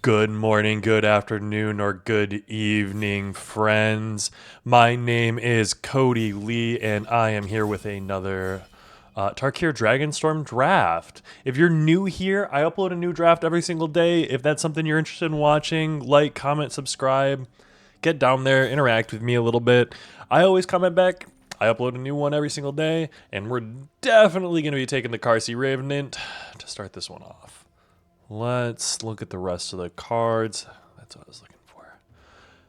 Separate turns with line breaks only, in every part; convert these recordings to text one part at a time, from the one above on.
Good morning, good afternoon, or good evening, friends. My name is Cody Lee, and I am here with another Tarkir Dragonstorm draft. If you're new here, I upload a new draft every single day. If that's something you're interested in watching, like, comment, subscribe, get down there, interact with me a little bit. I always comment back. I upload a new one every single day, and we're definitely going to be taking the Carsey Revenant to start this one off. Let's look at the rest of the cards. That's what I was looking for.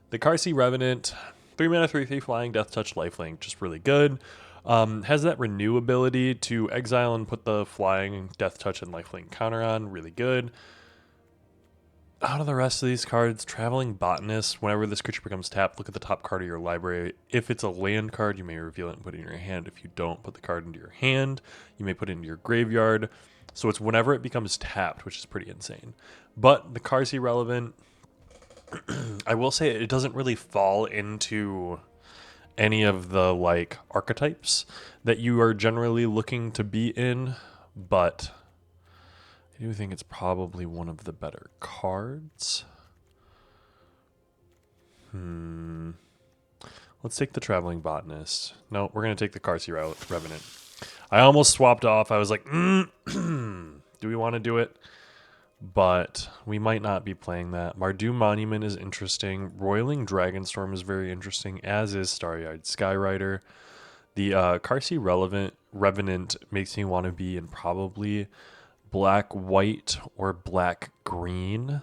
The Carsey Revenant, 3 mana, 3/3 flying, Death Touch, Lifelink, just really good. Has that renew ability to exile and put the flying, Death Touch, and Lifelink counter on, really good. Out of the rest of these cards, Traveling Botanist, whenever this creature becomes tapped, look at the top card of your library. If it's a land card, you may reveal it and put it in your hand. If you don't, put the card into your hand. You may put it into your graveyard. So it's whenever it becomes tapped, which is pretty insane. But the Carsey relevant, I will say it doesn't really fall into any of the like archetypes that you are generally looking to be in, but I do think it's probably one of the better cards. Let's take the Traveling Botanist. No, we're going to take the Carsey Revenant. I almost swapped off. I was like, do we want to do it? But we might not be playing that. Mardu Monument is interesting. Roiling Dragonstorm is very interesting, as is Starry-Eyed Skyrider. The Carsey Revenant makes me want to be in probably black-white or black-green.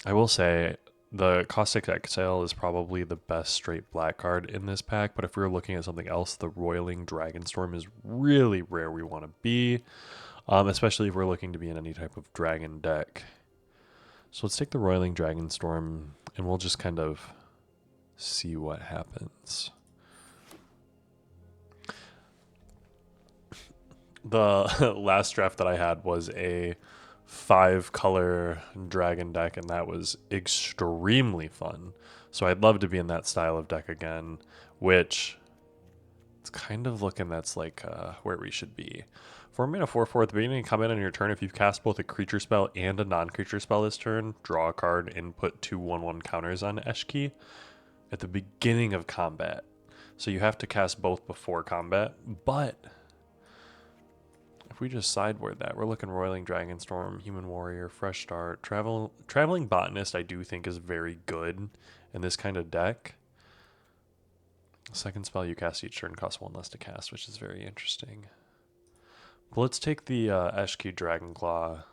I will say the Caustic Exile is probably the best straight black card in this pack, but if we were looking at something else, the Roiling Dragonstorm is really where we want to be, especially if we're looking to be in any type of dragon deck. So let's take the Roiling Dragonstorm, and we'll just kind of see what happens. The last draft that I had was a 5-color dragon deck, and that was extremely fun. So I'd love to be in that style of deck again, which it's kind of looking that's like where we should be. 4 mana 4/4 at the beginning of combat on your turn. If you've cast both a creature spell and a non-creature spell this turn, draw a card and put 2/1/1 counters on Eshki at the beginning of combat. So you have to cast both before combat, but if we just sideboard that, we're looking Roiling Dragonstorm, Human Warrior, Fresh Start, Traveling Botanist I do think is very good in this kind of deck. Second spell you cast each turn costs 1 less to cast, which is very interesting. But let's take the Eshki Dragonclaw.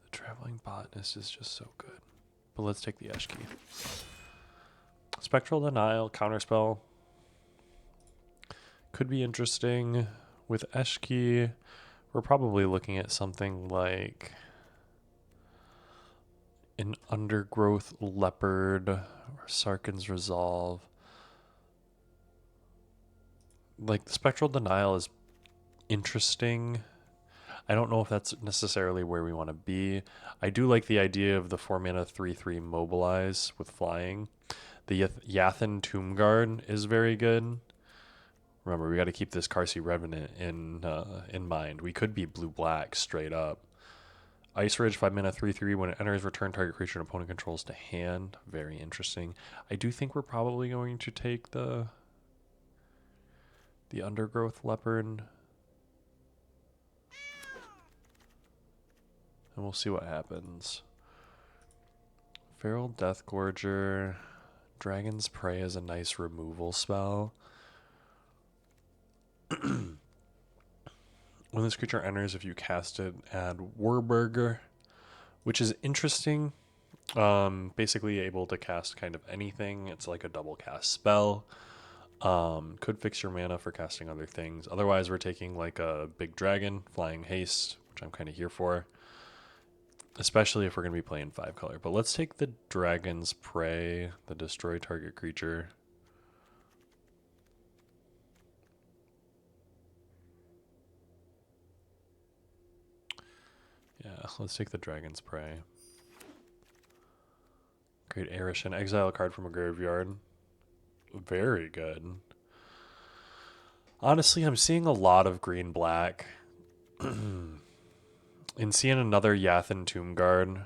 The Traveling Botanist is just so good. But let's take the Eshki. Spectral Denial, Counterspell. Could be interesting. With Eshki, we're probably looking at something like an Undergrowth Leopard or Sarkin's Resolve. Like, the Spectral Denial is interesting. I don't know if that's necessarily where we want to be. I do like the idea of the 4 mana 3/3 Mobilize with flying. The Yathen Tomb Guard is very good. Remember, we got to keep this Carsey Revenant in mind. We could be blue-black straight up. Ice Ridge, 5 mana 3/3. When it enters, return target creature and opponent controls to hand. Very interesting. I do think we're probably going to take the Undergrowth Leopard. And we'll see what happens. Feral Deathgorger. Dragon's Prey is a nice removal spell. When this creature enters, if you cast it, add Warburger, which is interesting. Basically able to cast kind of anything. It's like a double cast spell. Could fix your mana for casting other things. Otherwise, we're taking like a big dragon, flying haste, which I'm kind of here for. Especially if we're going to be playing 5-color. But let's take the Dragon's Prey, the destroy target creature. Yeah, let's take the Dragon's Prey. Great Arishan. Exile a card from a graveyard. Very good. Honestly, I'm seeing a lot of green black. And seeing another Yathan Tomb Guard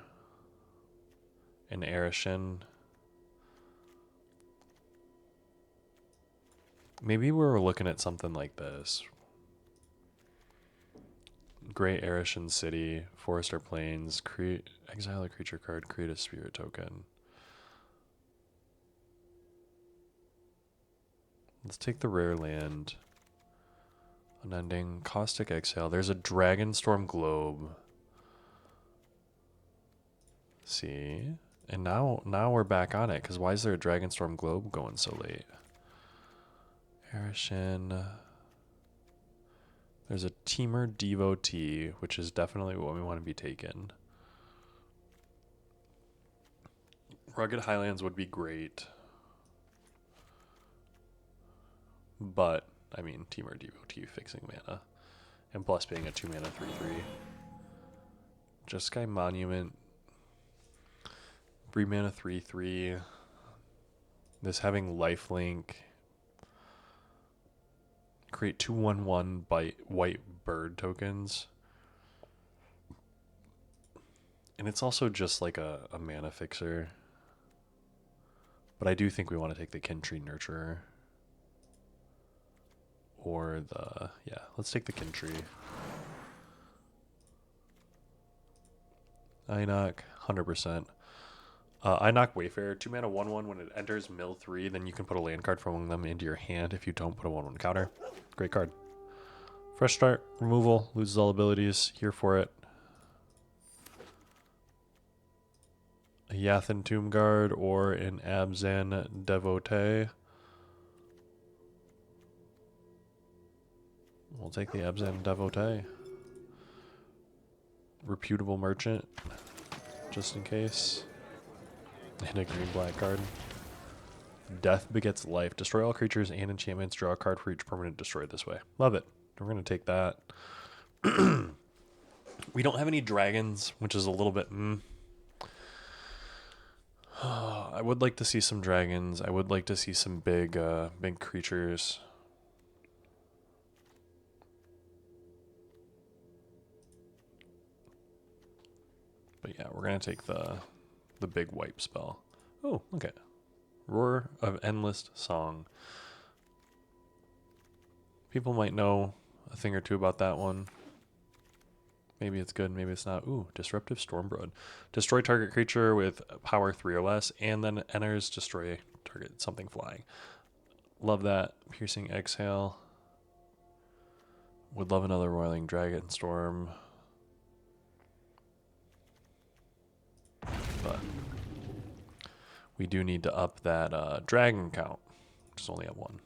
and Arishin. Maybe we're looking at something like this. Great Arishin City, Forester Plains, create exile a creature card, create a spirit token. Let's take the rare land. Unending, Caustic Exhale. There's a Dragonstorm Globe. See? And now we're back on it, because why is there a Dragonstorm Globe going so late? Arishin. There's a Temur Devotee, which is definitely what we want to be taking. Rugged Highlands would be great. But, I mean, Temur Devotee fixing mana. And plus being a 2-mana 3/3. Jeskai Monument. 3-mana 3/3. This having lifelink. Create 2/1/1 white bird tokens. And it's also just like a mana fixer. But I do think we want to take the Kintree Nurturer. Or the... yeah, let's take the Kintree. Einok, 100%. Einok Wayfarer, 2-mana 1/1. When it enters mill 3, then you can put a land card from them into your hand. If you don't, put a 1/1 counter. Great card. Fresh start, removal, loses all abilities. Here for it. A Yathan Tomb Guard or an Abzan Devotee. We'll take the Abzan Devotee. Reputable Merchant, just in case. And a green black card. Death begets life. Destroy all creatures and enchantments. Draw a card for each permanent destroyed this way. Love it. We're going to take that. We don't have any dragons, which is a little bit... I would like to see some dragons. I would like to see some big creatures. But yeah, we're going to take the big wipe spell. Oh, okay. Roar of Endless Song. People might know a thing or two about that one. Maybe it's good, maybe it's not. Ooh, Disruptive Stormblood. Destroy target creature with power 3 or less, and then enters, destroy target something flying. Love that. Piercing Exhale. Would love another Roiling Dragonstorm. But we do need to up that dragon count, which is only at 1.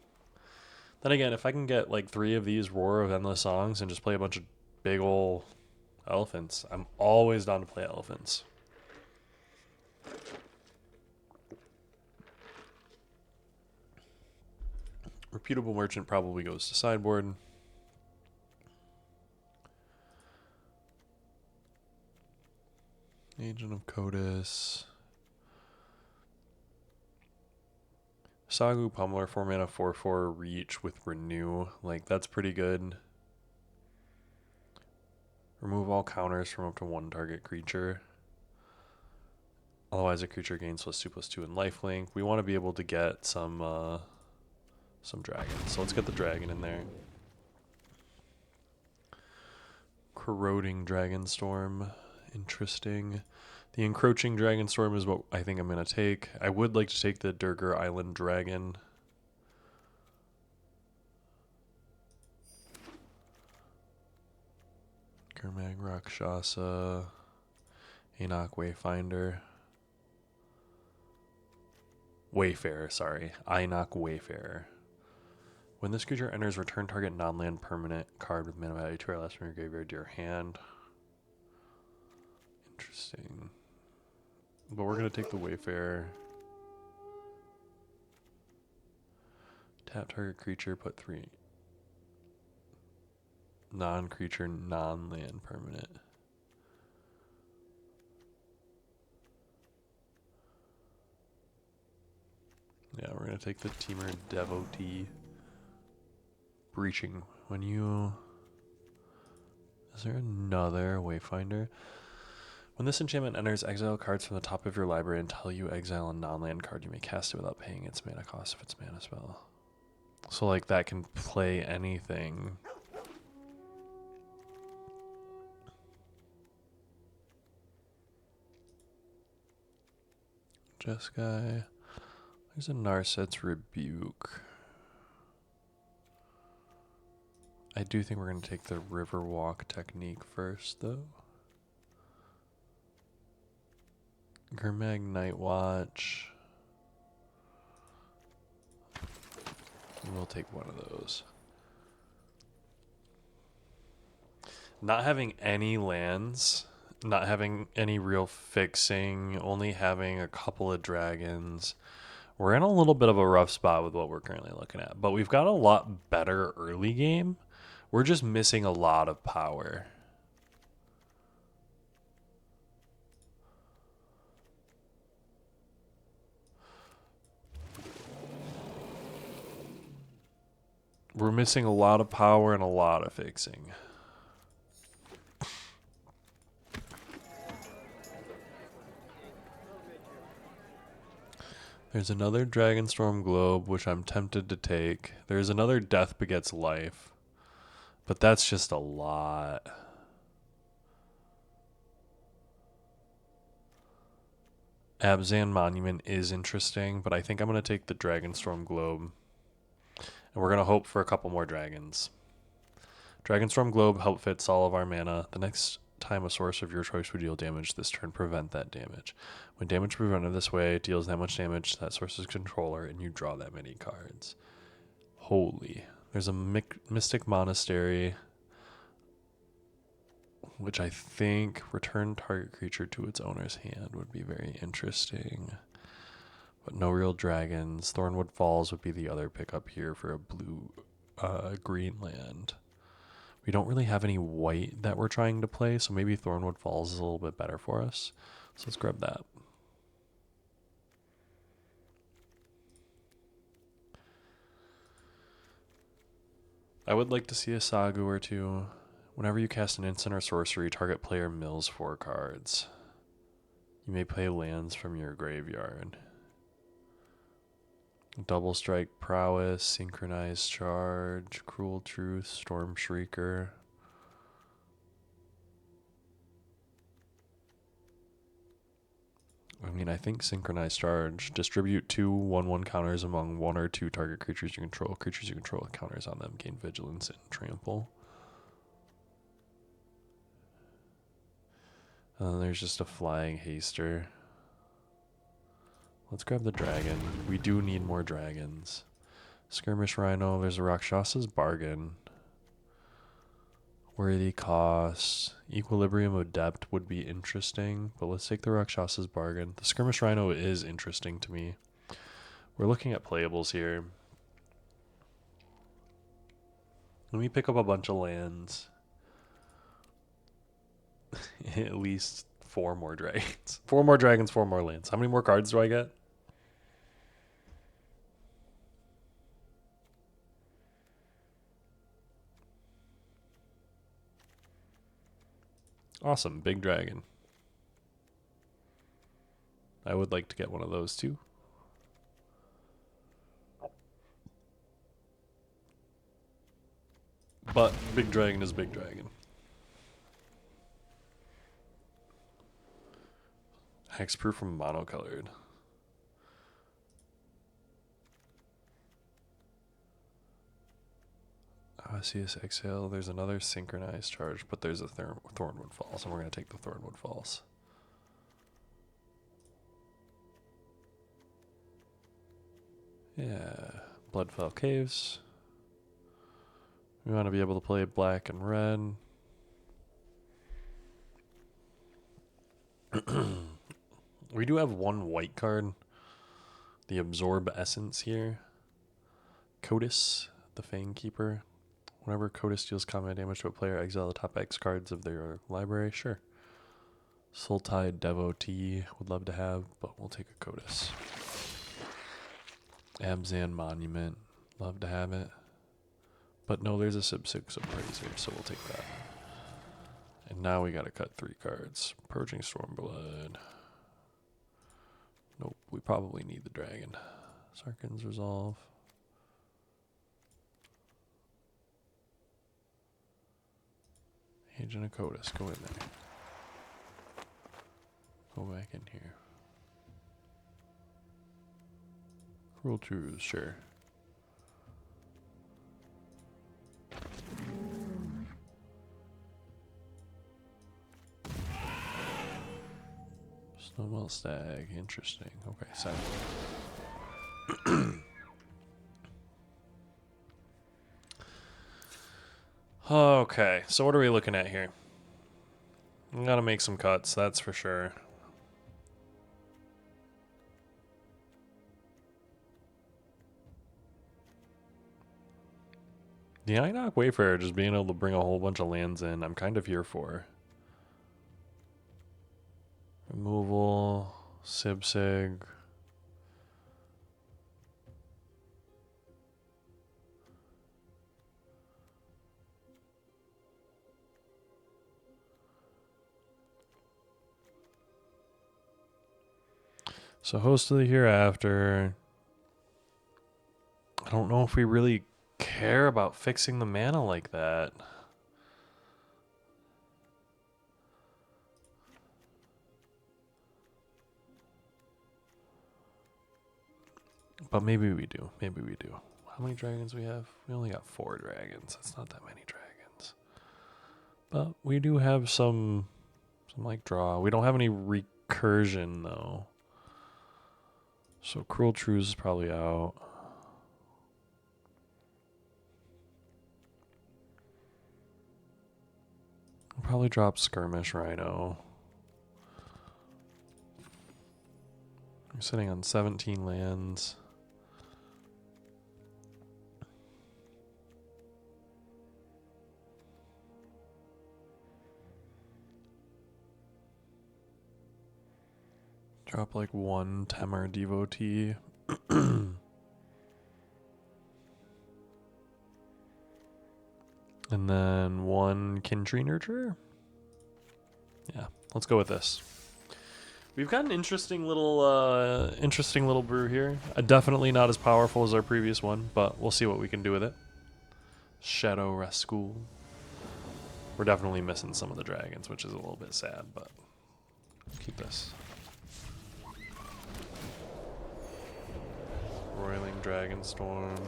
Then again, if I can get like 3 of these Roar of Endless Songs and just play a bunch of big ol' elephants, I'm always down to play elephants. Reputable Merchant probably goes to sideboard. Agent of Codis. Sagu Pummeler, 4-mana 4/4 reach with Renew. Like, that's pretty good. Remove all counters from up to 1 target creature. Otherwise, a creature gains +2/+2 in lifelink. We want to be able to get some dragons. So let's get the dragon in there. Corroding Dragonstorm. Interesting. The Encroaching Dragonstorm is what I think I'm going to take. I would like to take the Durgar Island Dragon. Gurmag Rakshasa. Einok Wayfinder. Wayfarer, sorry. Einok Wayfarer. When this creature enters, return target non-land permanent card with mana value 2 or less from your graveyard to your hand. Interesting. But we're going to take the Wayfarer. Tap target creature, put 3. Non-creature, non-land permanent. Yeah, we're going to take the Temur Devotee. breaching. When you... Is there another Wayfinder? When this enchantment enters, exile cards from the top of your library until you exile a non-land card. You may cast it without paying its mana cost if it's mana spell. So like that can play anything. Jeskai. There's a Narset's Rebuke. I do think we're going to take the Riverwalk technique first, though. Gurmag Night Watch. We'll take one of those. Not having any lands, not having any real fixing, only having a couple of dragons. We're in a little bit of a rough spot with what we're currently looking at, but we've got a lot better early game. We're just missing a lot of power. We're missing a lot of power and a lot of fixing. There's another Dragonstorm Globe, which I'm tempted to take. There's another Death Begets Life. But that's just a lot. Abzan Monument is interesting, but I think I'm going to take the Dragonstorm Globe. And we're going to hope for a couple more dragons. Dragonstorm Globe help fits all of our mana. The next time a source of your choice would deal damage this turn, prevent that damage. When damage prevented this way, it deals that much damage to that source's controller, and you draw that many cards. Holy. There's a Mystic Monastery, which I think return target creature to its owner's hand would be very interesting. But no real dragons. Thornwood Falls would be the other pickup here for a blue green land. We don't really have any white that we're trying to play, so maybe Thornwood Falls is a little bit better for us. So let's grab that. I would like to see a Sagu or two. Whenever you cast an instant or sorcery, target player mills 4 cards. You may play lands from your graveyard. Double Strike Prowess, Synchronized Charge, Cruel Truth, Storm Shrieker. I mean, I think Synchronized Charge. Distribute 2 1/1 counters among 1 or 2 target creatures you control. Creatures you control with counters on them gain Vigilance and Trample. And then there's just a Flying Haster. Let's grab the dragon. We do need more dragons. Skirmish Rhino. There's a Rakshasa's Bargain. Worthy Cost. Equilibrium Adept would be interesting, but let's take the Rakshasa's Bargain. The Skirmish Rhino is interesting to me. We're looking at playables here. Let me pick up a bunch of lands. At least 4 more dragons. 4 more dragons, 4 more lands. How many more cards do I get? Awesome, big dragon. I would like to get one of those too. But big dragon is big dragon. Hexproof from monocolored. CS Exhale. There's another Synchronized Charge, but there's a Thornwood Falls, and we're going to take the Thornwood Falls. Yeah. Bloodfell Caves. We want to be able to play black and red. We do have 1 white card. The Absorb Essence here. Codis, the Fang Keeper. Whenever Codis deals combat damage to a player, exile the top X cards of their library. Sure. Sultide Devotee would love to have, but we'll take a Codis. Abzan Monument. Love to have it. But no, there's a sub 6 appraiser, so we'll take that. And now we gotta cut 3 cards. Purging Stormblood. Nope, we probably need the dragon. Sarkhan's Resolve. Agent of Codus, go in there. Go back in here. Cruel Truths, sure. Snowball Stag, interesting. Okay, 7. Okay, so what are we looking at here? We gotta make some cuts, that's for sure. The Inoc Wayfarer just being able to bring a whole bunch of lands in, I'm kind of here for. Removal, Sig. So Host of the Hereafter. I don't know if we really care about fixing the mana like that. But maybe we do. Maybe we do. How many dragons we have? We only got 4 dragons. That's not that many dragons. But we do have some like draw. We don't have any recursion though. So Cruel Truths is probably out. We'll probably drop Skirmish Rhino. I'm sitting on 17 lands. Drop like 1 Temur Devotee. And then 1 Kintree Nurturer. Yeah, let's go with this. We've got an interesting little brew here. Definitely not as powerful as our previous one, but we'll see what we can do with it. Shadow Rascal. We're definitely missing some of the dragons, which is a little bit sad, but keep this. Roiling Dragonstorm.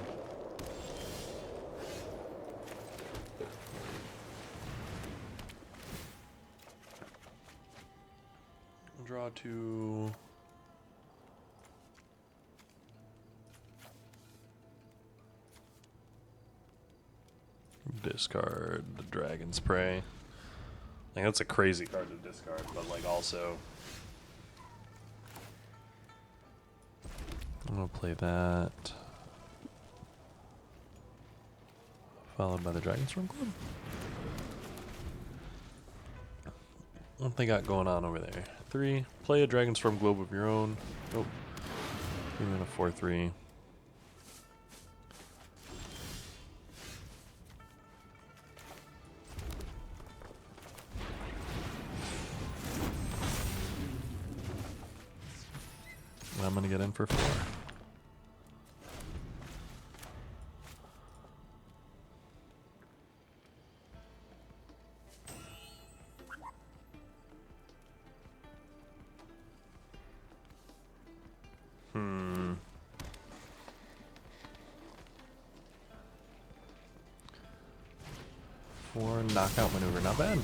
Draw 2. Discard the Dragon's Prey. Like, that's a crazy card to discard, but like also I'm gonna play that. Followed by the Dragonstorm Club. What they got going on over there? 3. Play a Dragonstorm Globe of your own. Nope. Even a 4/3. And I'm gonna get in for 4. For knockout maneuver, not bad.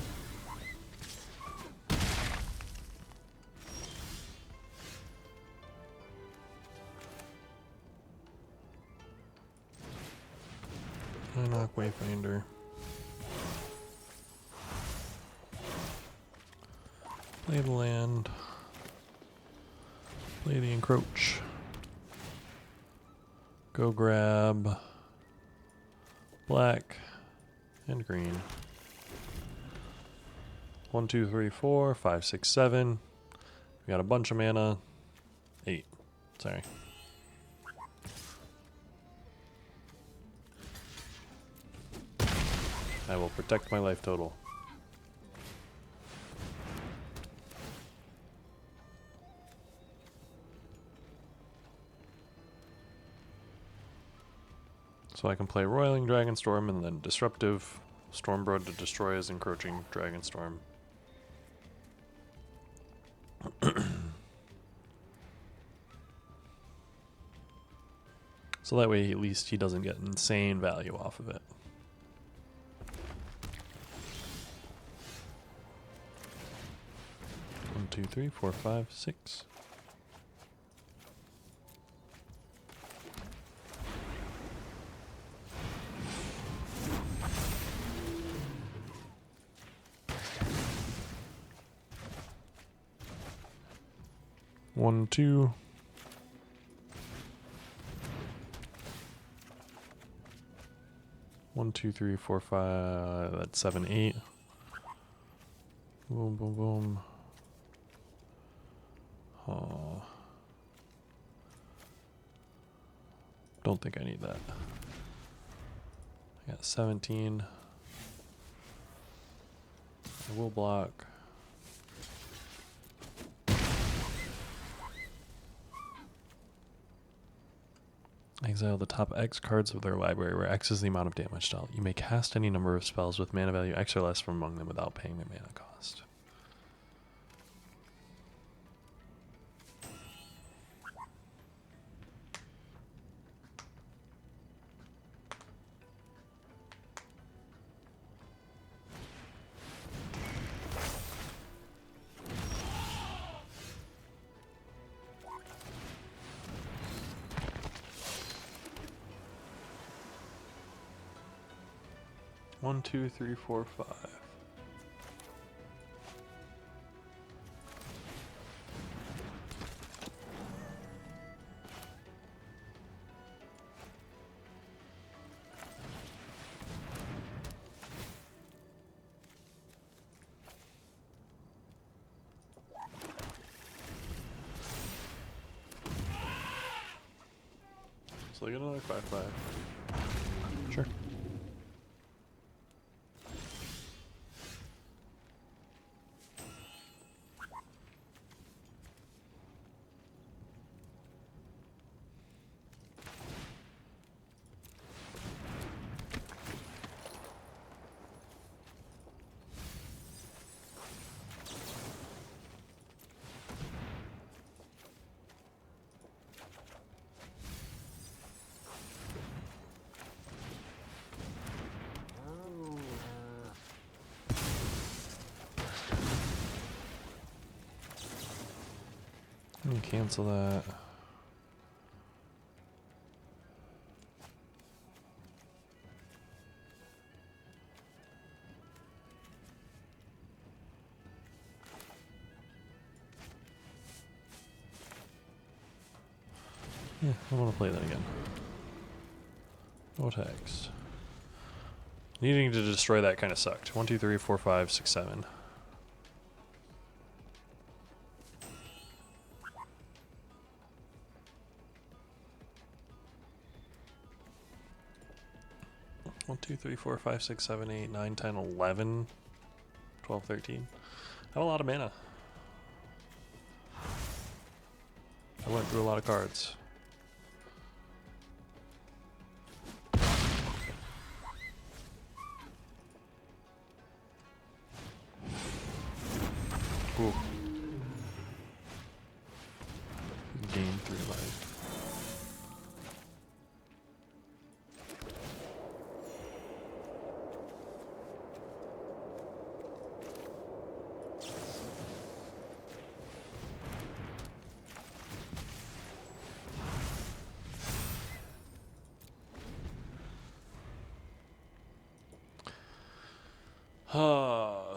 Knock Wayfinder. Play the land. Play the Encroach. Go grab black and green. 1, 2, 3, 4, 5, 6, 7. We got a bunch of mana. 8. Sorry. I will protect my life total. So I can play Roiling Dragonstorm and then Disruptive Stormblood to destroy his encroaching Dragonstorm. So that way at least he doesn't get insane value off of it. One, two, three, four, five, six. One, two. One, two, three, four, five. That's 7, 8. Boom, boom, boom. Oh. Don't think I need that. I got 17. I will block. Exile the top X cards of their library, where X is the amount of damage dealt. You may cast any number of spells with mana value X or less from among them without paying their mana cost. One, two, three, four, five. So I get another 5/5. Sure. Let me cancel that. Yeah, I want to play that again. No text. Needing to destroy that kind of sucked. 1, 2, 3, 4, 5, 6, 7. One, 2, 3, 4, 5, 6, 7, 8, 9, 10, 11, 12, 13. I have a lot of mana. I went through a lot of cards. Ooh. Gain 3 life.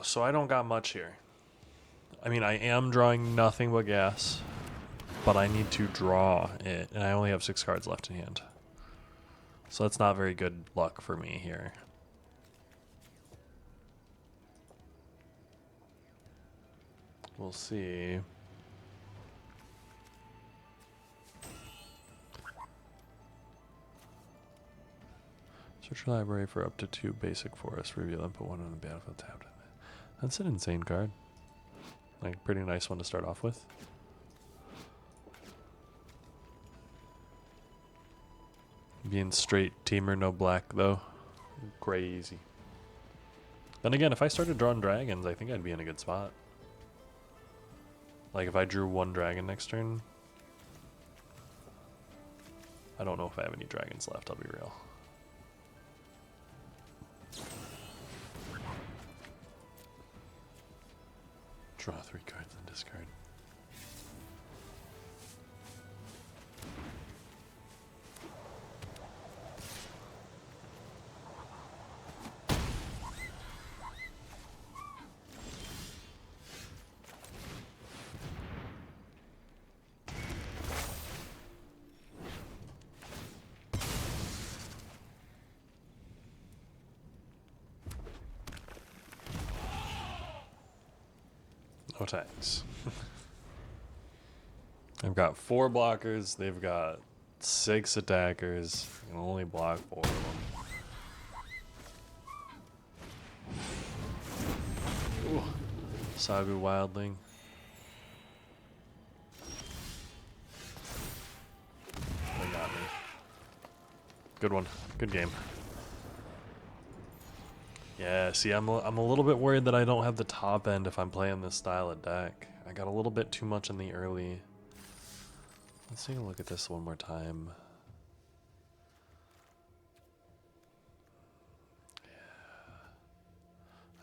So I don't got much here. I mean, I am drawing nothing but gas, but I need to draw it, and I only have 6 cards left in hand. So that's not very good luck for me here. We'll see. Search your library for up to 2 basic forests. Reveal and put one on the battlefield tapped. That's an insane card. Like, pretty nice one to start off with. Being straight Temur, no black though. Crazy. Then again, if I started drawing dragons, I think I'd be in a good spot. Like if I drew 1 dragon next turn. I don't know if I have any dragons left, I'll be real. Draw 3 cards and discard. No tanks. I've got 4 blockers, they've got 6 attackers. I can only block 4 of them. Ooh. Sagu Wildling. They got me. Good one. Good game. Yeah, see, I'm a little bit worried that I don't have the top end if I'm playing this style of deck. I got a little bit too much in the early. Let's take a look at this one more time. Yeah.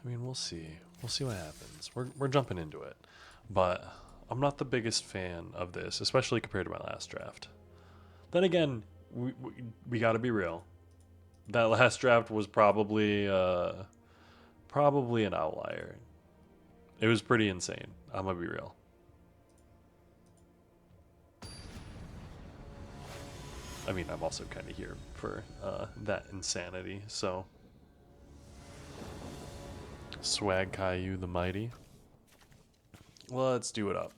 I mean, we'll see. We'll see what happens. We're jumping into it. But I'm not the biggest fan of this, especially compared to my last draft. Then again, we got to be real. That last draft was probably an outlier. It was pretty insane. I'm gonna be real. I mean, I'm also kind of here for that insanity. So, Swag Caillou the Mighty. Let's do it up.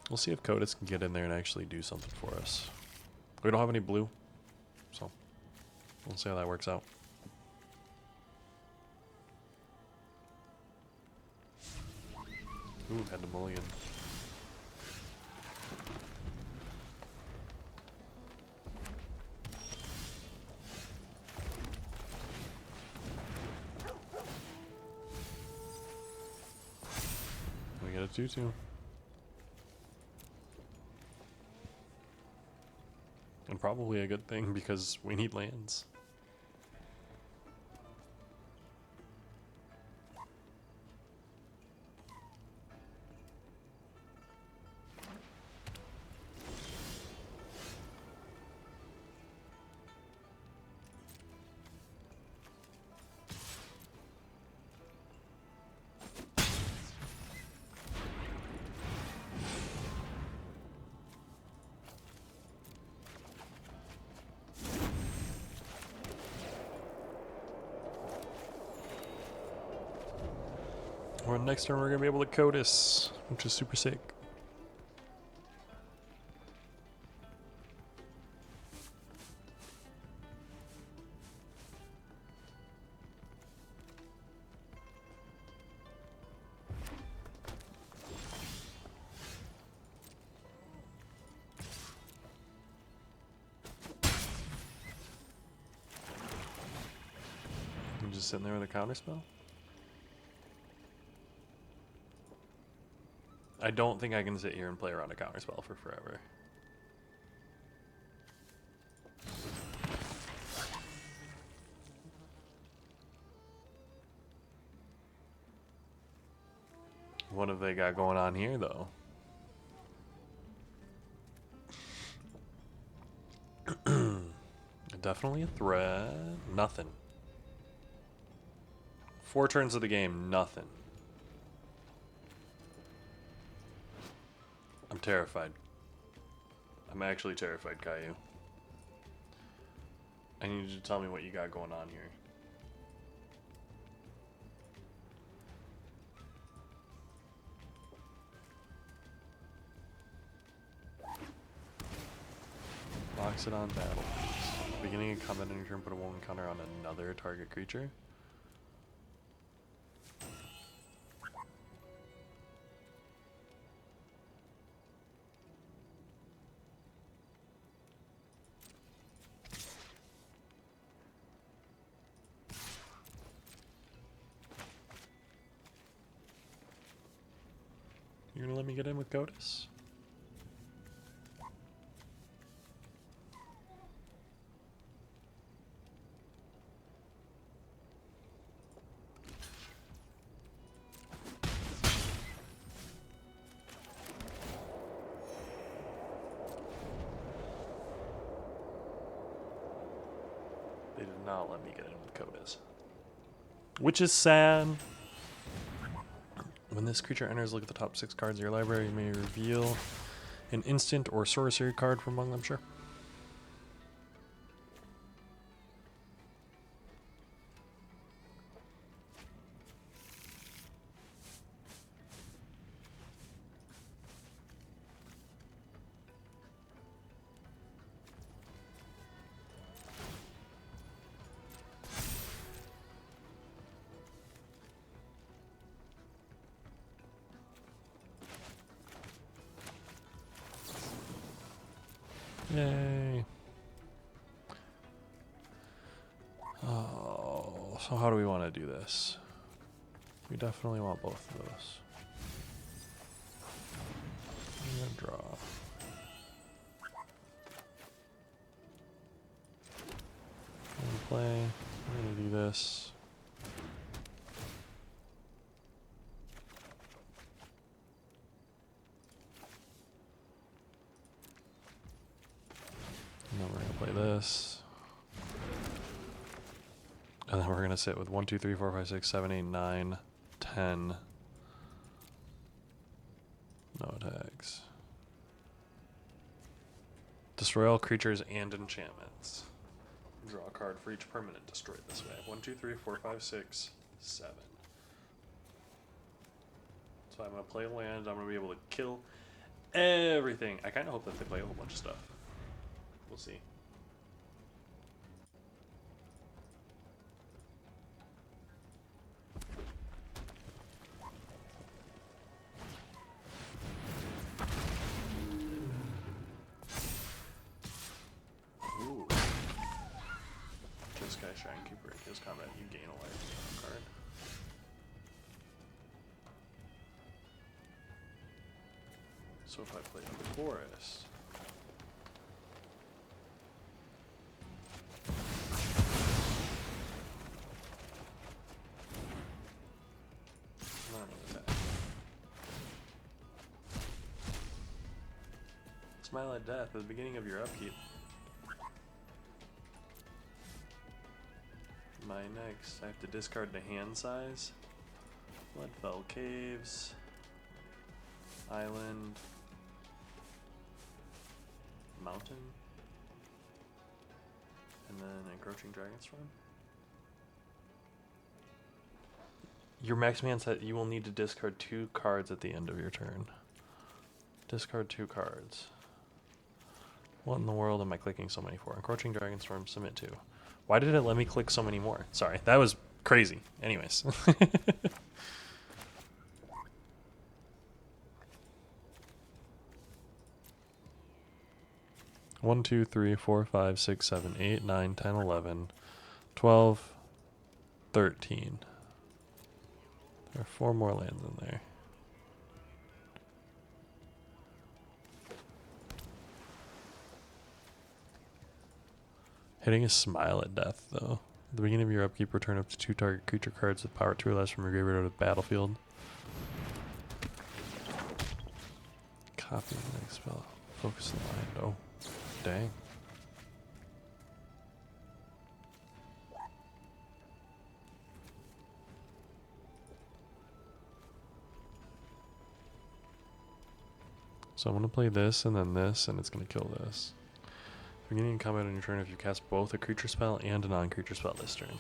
We'll see if Codis can get in there and actually do something for us. We don't have any blue, so we'll see how that works out. Ooh, had to mulligan. We get a 2/2. And probably a good thing because we need lands. Or next turn we're gonna be able to Codis, which is super sick. I'm just sitting there with a counter spell. I don't think I can sit here and play around a counterspell for forever. What have they got going on here, though? Definitely a threat. Nothing. 4 turns of the game, nothing. I'm terrified. I'm actually terrified, Caillou. I need you to tell me what you got going on here. Exit on battle. Beginning of combat on your turn, put a 1 counter on another target creature. You're gonna let me get in with Godus? They did not let me get in with Godus. Which is sad. When this creature enters, look at the top 6 cards of your library. You may reveal an instant or sorcery card from among them, sure. Yay. Oh, so how do we want to do this? We definitely want both of those. I'm gonna draw. I'm gonna play. I'm gonna do this. And then we're gonna play this. And then we're gonna sit with 1, 2, 3, 4, 5, 6, 7, 8, 9, 10. No attacks. Destroy all creatures and enchantments. Draw a card for each permanent destroyed this way. 1, 2, 3, 4, 5, 6, 7. So I'm gonna play land. I'm gonna be able to kill everything. I kind of hope that they play a whole bunch of stuff. We'll see. Ooh. This guy Shinekeeper in his combat, you gain a life card. So if I play the forest. Smile at death at the beginning of your upkeep. My next, I have to discard the hand size. Bloodfell Caves. Island. Mountain. And then Encroaching Dragonstorm. Your max man set, you will need to discard 2 cards at the end of your turn. Discard 2 cards. What in the world am I clicking so many for? Encroaching Dragonstorm, submit 2. Why did it let me click so many more? Sorry, that was crazy. Anyways. One, 2, 3, 4, 5, 6, 7, 8, 9, 10, 11, 12, 13. There are 4 more lands in there. Hitting a Smile at Death, though. At the beginning of your upkeep, return up to 2 target creature cards with power 2 or less from your graveyard to the battlefield. Copy the next spell. Focus the mind. Oh, dang. So I'm going to play this and then this, and it's going to kill this. Beginning of combat on your turn if you cast both a creature spell and a non-creature spell this turn.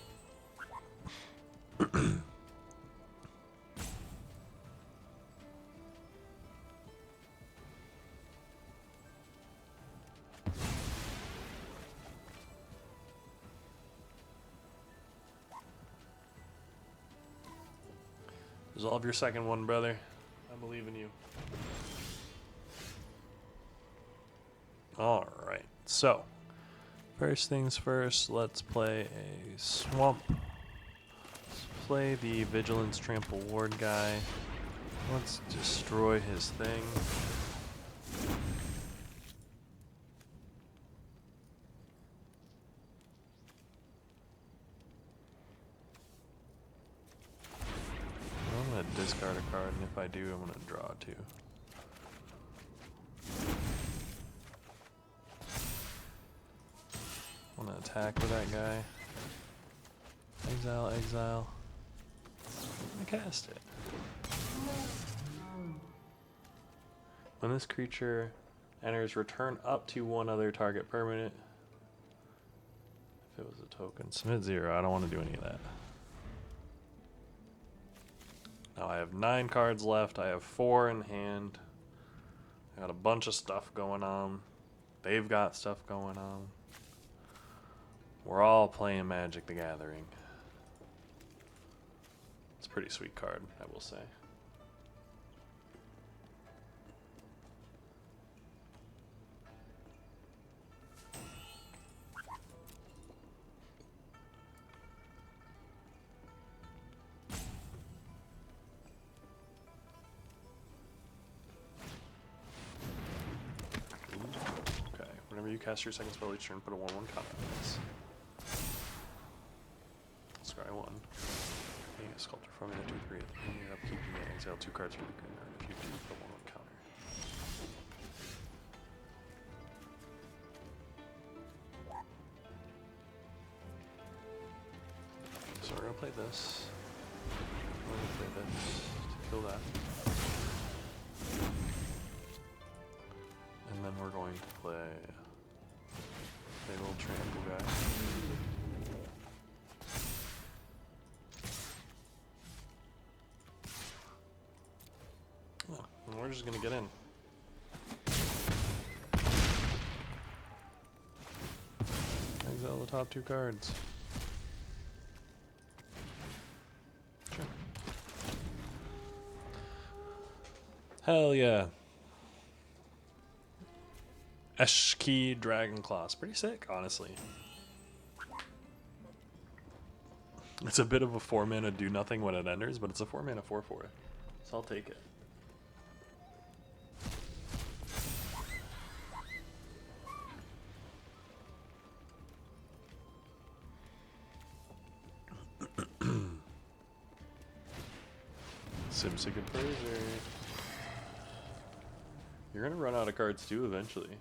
Resolve your second one, brother. I believe in you. Alright, so first things first, let's play a swamp. Let's play the Vigilance Trample Ward guy. Let's destroy his thing. I'm going to discard a card, and if I do, I'm going to draw two. I'm going to attack with that guy. Exile, exile. I'm going to cast it. When this creature enters, return up to one other target permanent. If it was a token, submit 0. I don't want to do any of that. Now I have 9 cards left. I have 4 in hand. I got a bunch of stuff going on. They've got stuff going on. We're all playing Magic the Gathering. It's a pretty sweet card, I will say. Okay, whenever you cast your second spell each turn, put a 1/1 counter on this. Scry 1. Being a sculptor from a 2/3 at the beginning of your upkeep, you may exile 2 cards from your graveyard. If you do, put a 1/1 counter. So we're gonna play this. We're gonna play this to kill that. And then we're going to play a little trample guy. Oh, and we're just gonna get in. Exile the top 2 cards. Sure. Hell yeah. Eshki Dragon Claws. Pretty sick, honestly. It's a bit of a 4-mana do nothing when it enters, but it's a 4-mana 4/4. So I'll take it. Simsic Appraiser. You're gonna run out of cards too eventually.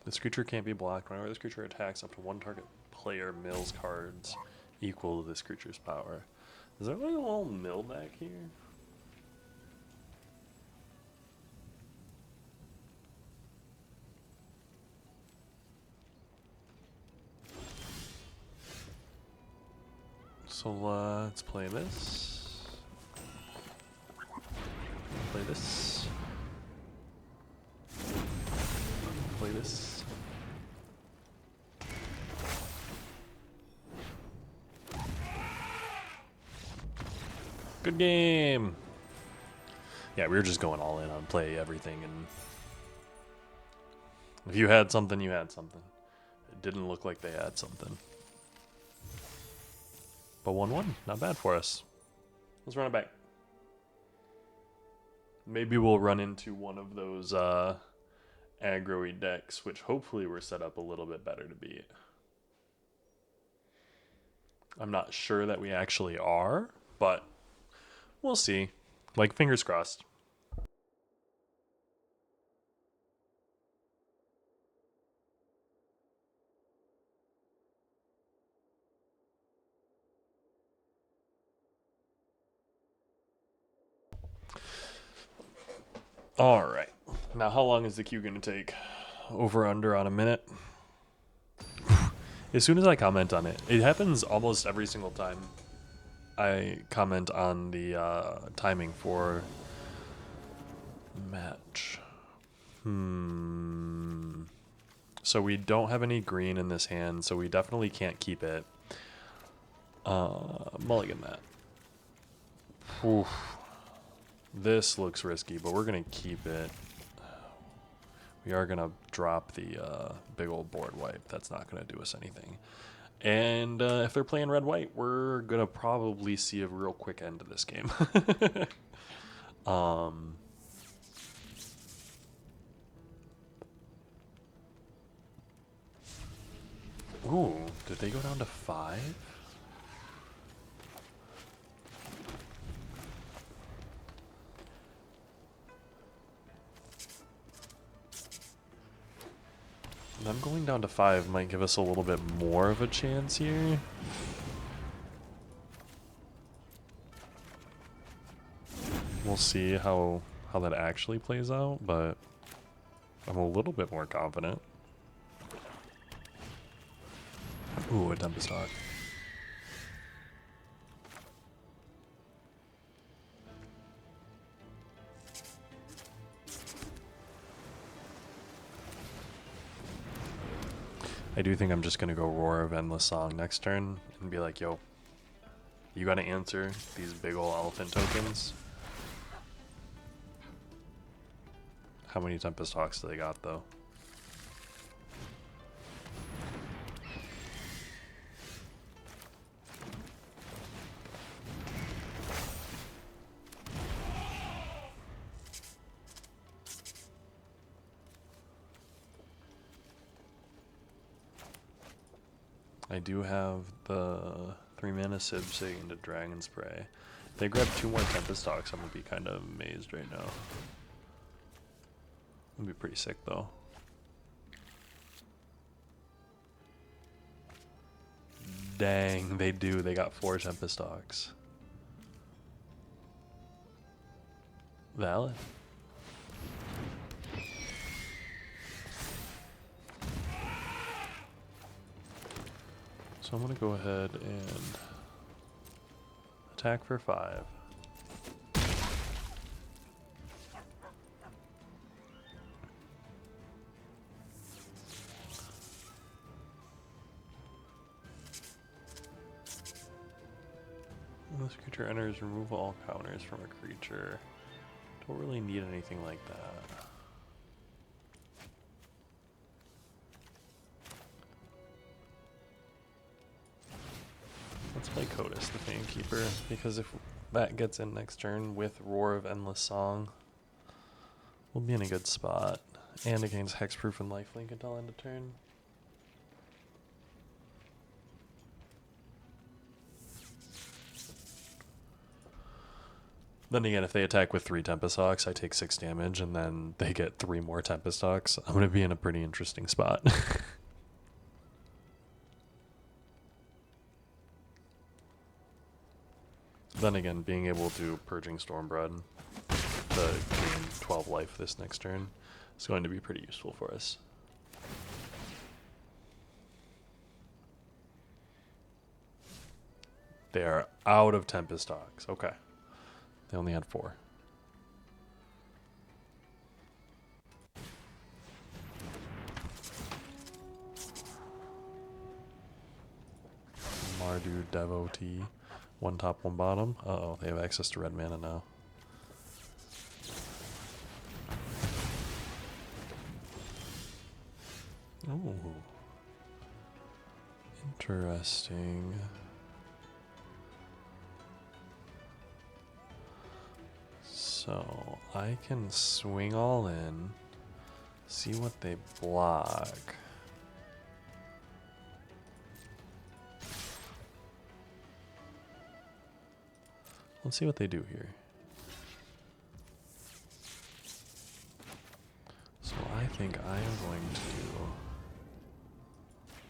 This creature can't be blocked. Whenever this creature attacks, up to 1 target player mills cards equal to this creature's power. Is there like a little mill back here? So let's play this. Play this. Play this. Good game. Yeah, we were just going all in on play everything, and if you had something, you had something. It didn't look like they had something. But 1/1, not bad for us. Let's run it back. Maybe we'll run into one of those aggro-y decks, which hopefully we're set up a little bit better to beat. I'm not sure that we actually are, but we'll see. Like, fingers crossed. All right. Now, how long is the queue going to take? over under on a minute. As soon as I comment on it, it happens almost every single time I comment on the timing for match. So we don't have any green in this hand, so we definitely can't keep it. Mulligan that. Oof. This looks risky, but we're going to keep it. We are going to drop the big old board wipe. That's not going to do us anything. And if they're playing red-white, we're going to probably see a real quick end to this game. Ooh, did they go down to 5? Them going down to 5 might give us a little bit more of a chance here. We'll see how that actually plays out, but I'm a little bit more confident. Ooh, a Tempest Hawk. I do think I'm just going to go Roar of Endless Song next turn and be like, yo, you got to answer these big ol' elephant tokens. How many Tempest Hawks do they got, though? I do have the 3-mana Sib Sig into Dragon Spray. If they grab 2 more Tempest Hawks, I'm going to be kind of amazed right now. It'd be pretty sick, though. Dang, they do. They got 4 Tempest Hawks. Valid. So I'm going to go ahead and attack for 5. When this creature enters, remove all counters from a creature. Don't really need anything like that. Let's play Codis, the Fame Keeper, because if that gets in next turn with Roar of Endless Song, we'll be in a good spot. And against Hexproof and Lifelink until end of turn. Then again, if they attack with 3 Tempest Hawks, I take 6 damage, and then they get 3 more Tempest Hawks. I'm going to be in a pretty interesting spot. Then again, being able to Purging Stormblood to gain 12 life this next turn is going to be pretty useful for us. They are out of Tempest Hawks. Okay. They only had 4. Mardu Devotee. 1 top, 1 bottom. Uh-oh, they have access to red mana now. Ooh. Interesting. So, I can swing all in, see what they block. Let's see what they do here. So I think I am going to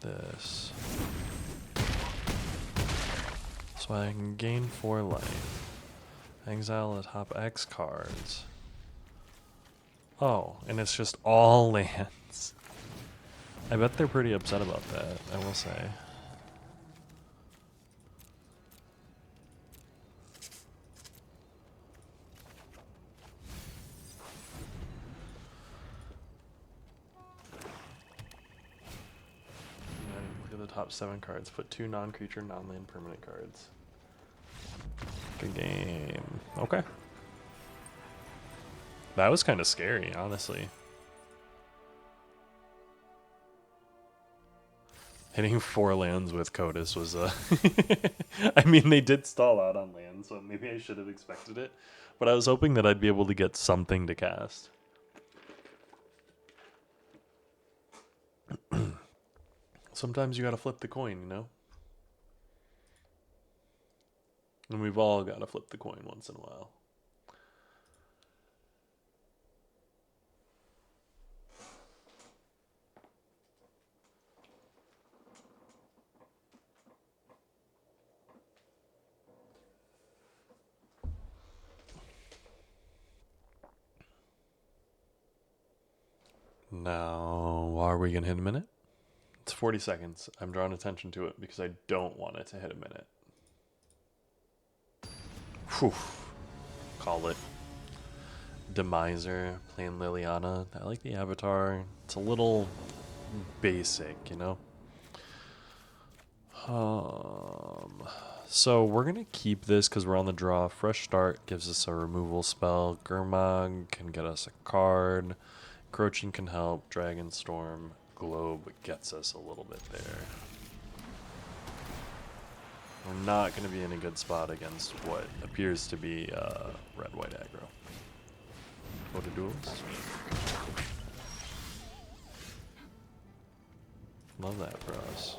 do this. So I can gain 4 life. Exile the top X cards. Oh, and it's just all lands. I bet they're pretty upset about that, I will say. Look at the top 7 cards. Put 2 non-creature, non-land permanent cards. Good game. Okay. That was kind of scary, honestly. Hitting 4 lands with Codas was I mean, they did stall out on land, so maybe I should have expected it. But I was hoping that I'd be able to get something to cast. Sometimes you gotta flip the coin, you know? And we've all gotta flip the coin once in a while. Now, are we gonna hit a minute? It's 40 seconds. I'm drawing attention to it because I don't want it to hit a minute. Whew. Call it. Demiser, playing Liliana. I like the avatar. It's a little basic, you know? So we're going to keep this because we're on the draw. Fresh Start gives us a removal spell. Gurmag can get us a card. Encroaching can help. Dragonstorm. Globe gets us a little bit there. We're not going to be in a good spot against what appears to be red-white aggro. Go to duels. Love that for us.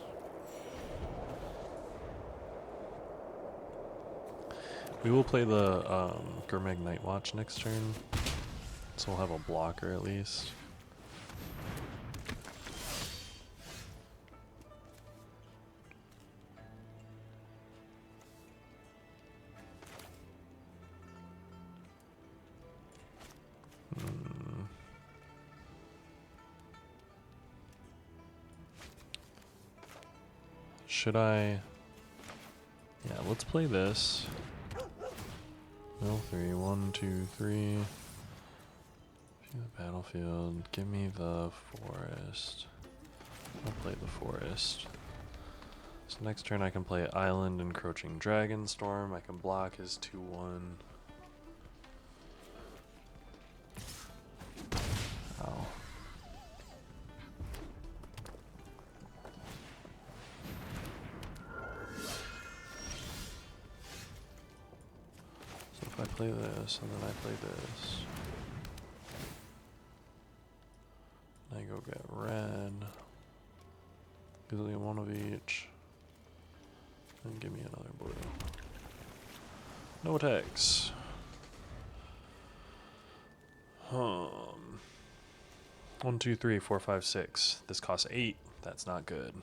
We will play the Gurmag Night Watch next turn, so we'll have a blocker at least. Should I? Yeah, let's play this. Mill 3, 1, 2, 3. View the battlefield. Give me the forest. I'll play the forest. So next turn I can play Island, Encroaching Dragonstorm. I can block his 2/1. Ow. So if I play this and then I play this, I go get red. Give me one of each. And give me another blue. No attacks. 1, 2, 3, 4, 5, 6. This costs 8. That's not good.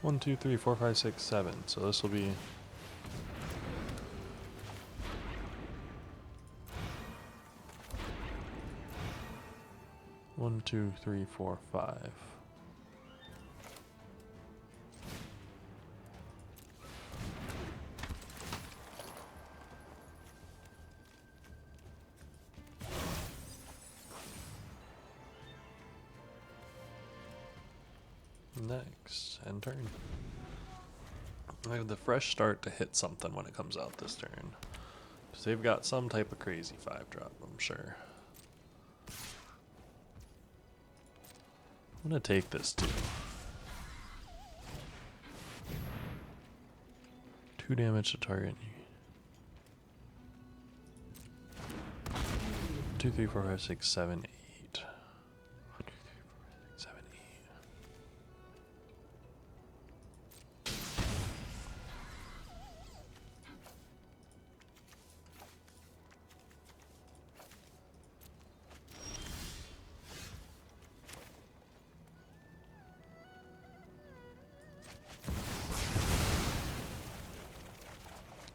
One, two, three, four, five, six, 7. So this will be 1, 2, 3, 4, 5. Next, end turn. I have the Fresh Start to hit something when it comes out this turn. Because they've got some type of crazy 5-drop, I'm sure. I'm going to take this too. 2 damage to target. 2, 3, 4, 5, 6, 7, 8. 1, 2, 3, 4, 5, 6, 7, 8.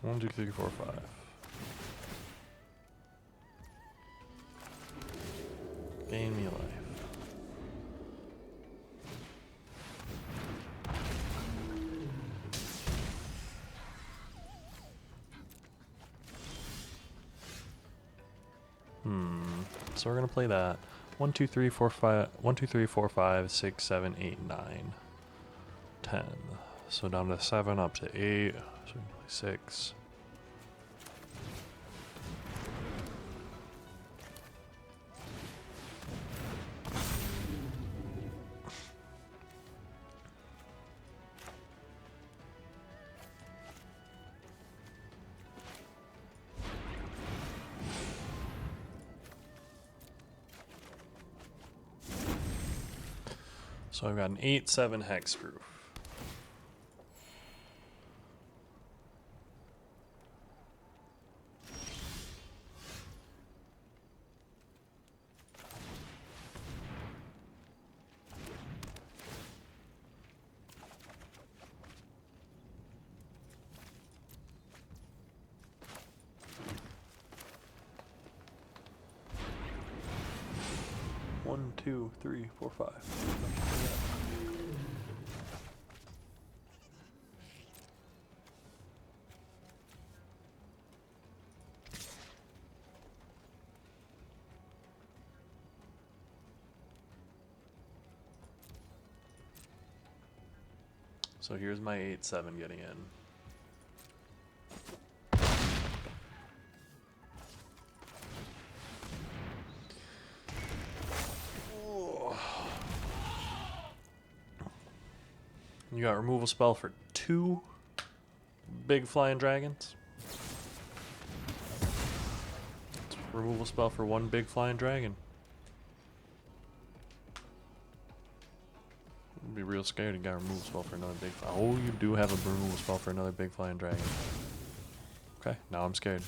1, 2, 3, 4, 5. Gain me life. So we're gonna play that. 1, 2, 3, 4, 5. 1, 2, 3, 4, 5, 6, 7, 8, 9, 10. So down to 7, up to 8. So we can play 6. So I've got an 8/7 hexproof. One, two, three, four, five. So here's my 8/7 getting in. You got removal spell for 2 big flying dragons. Removal spell for 1 big flying dragon. I'd be real scared you got a removal spell for another big. Oh, you do have a removal spell for another big flying dragon. Okay, now I'm scared.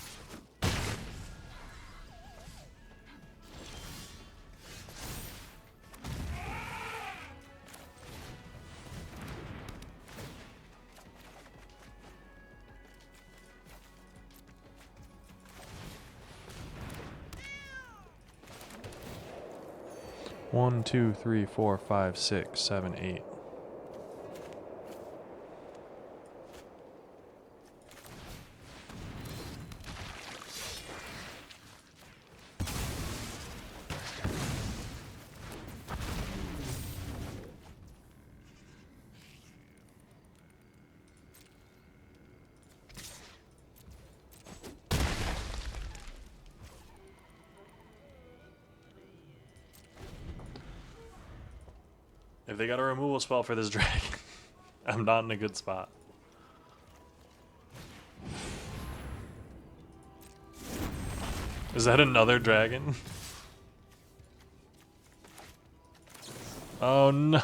One, two, three, four, five, 6, 7, 8. If they got a removal spell for this dragon, I'm not in a good spot. Is that another dragon? Oh no.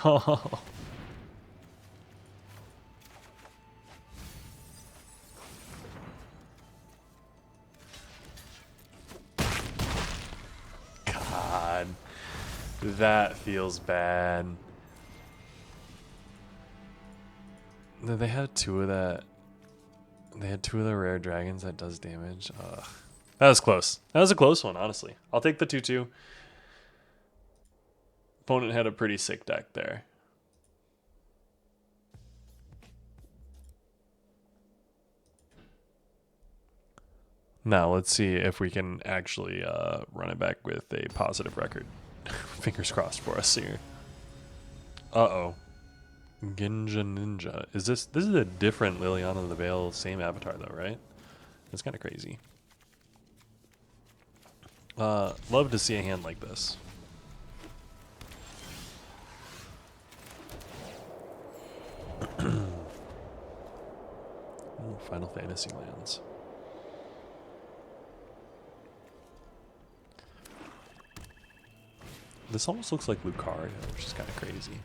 God. That feels bad. They had 2 of that. They had 2 of the rare dragons that does damage. Ugh. That was close. That was a close one, honestly. I'll take the 2/2. Opponent had a pretty sick deck there. Now let's see if we can actually run it back with a positive record. Fingers crossed for us here. Uh-oh. Ginja Ninja. This is a different Liliana of the Veil, same avatar though, right? It's kind of crazy. Love to see a hand like this. Ooh, Final Fantasy lands. This almost looks like Lucario, which is kind of crazy.